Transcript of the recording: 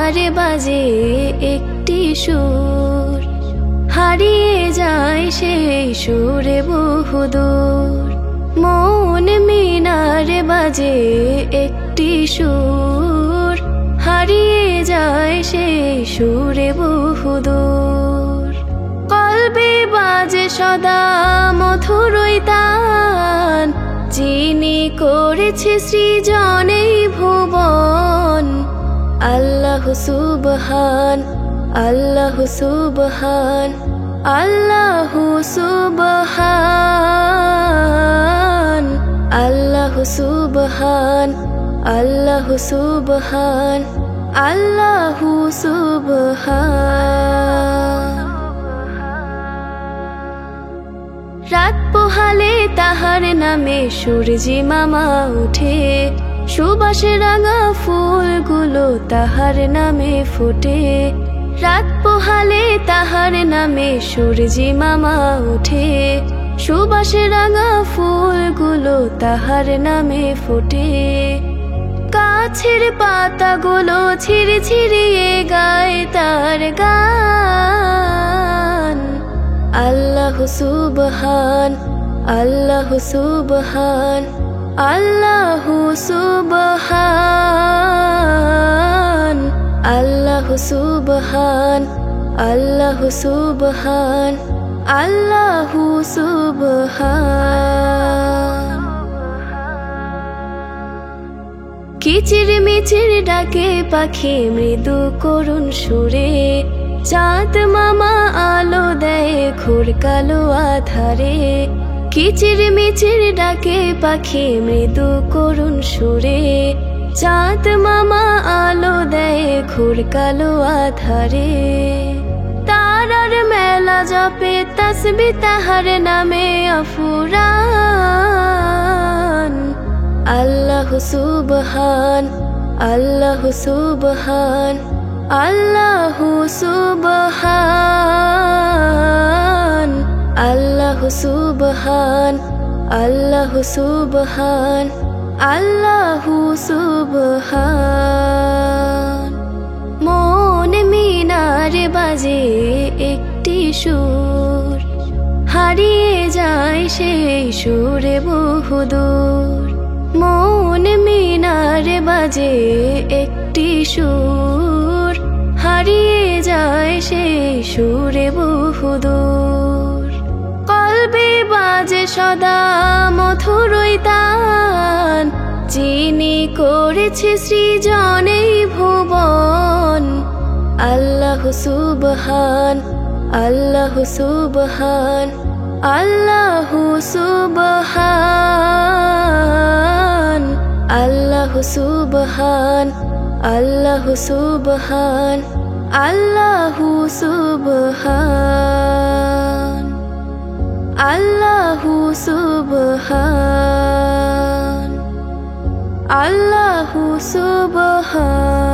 মিনারে বাজে একটি সুর, হারিয়ে যায় সেই সুরে বহুদূর। মন মিনারে বাজে একটি সুর, হারিয়ে যায় সেই সুরে বহুদূর। কলবে বাজে সদা মধুরই তান, যিনি করেছে সৃজনে ভুবন। আল্লাহু সুবহান, আল্লাহু সুবহান, আল্লাহু সুবহান, আল্লাহু সুবহান, আল্লাহু সুবহান, আল্লাহু সুবহান। রাত পোহালে তাহার নামে সূর্যি মামা উঠে, সুবাসে রাঙা ফুলগুলো তাহার নামে ফোটে। রাত পোহালে তাহার নামে সূর্যি মামা উঠে, সুবাসে রাঙা ফুলগুলো তাহার নামে ফোটে। গাছের পাতাগুলো ঝিরঝিরিয়ে গায় তার গান। আল্লাহু সুবহান, আল্লাহু সুবহান, আল্লাহু সুবহান, আল্লাহু সুবহান, আল্লাহু সুবহান, আল্লাহু সুবহান। কিচির মিচির ডাকে পাখি মৃদু করুণ সুরে, চাঁদ মামা আলো দেয় ঘোর কালো আধারে। কিচির মিচির ডাকে পাখি মৃদু করুণ সুরে, চাঁদ মামা আলো দেয় ঘোর কালো আধারে। তারার মেলা জপে তাসবিহ তাহার নামে আফুরান। আল্লাহু সুবহান, আল্লাহু সুবহান, আল্লাহু সুবহান, আল্লাহু সুবহান, আল্লাহু সুবহান, আল্লাহু সুবহান। মন মিনারে বাজে একটি সুর, হারিয়ে যায় সেই সুরে বহুদূর। মন মিনারে বাজে একটি সুর, হারিয়ে যায় সেই সুরে বহুদূর। কলবে বাজে সদা মধুরই তান, যিনি করেছে সৃজনে ভুবন। আল্লাহু সুবহান, আল্লাহু সুবহান, আল্লাহু সুবহান, আল্লাহু সুবহান, আল্লাহু সুবহান, আল্লাহু সুবহান, আল্লাহু সুবহান, আল্লাহু সুবহান।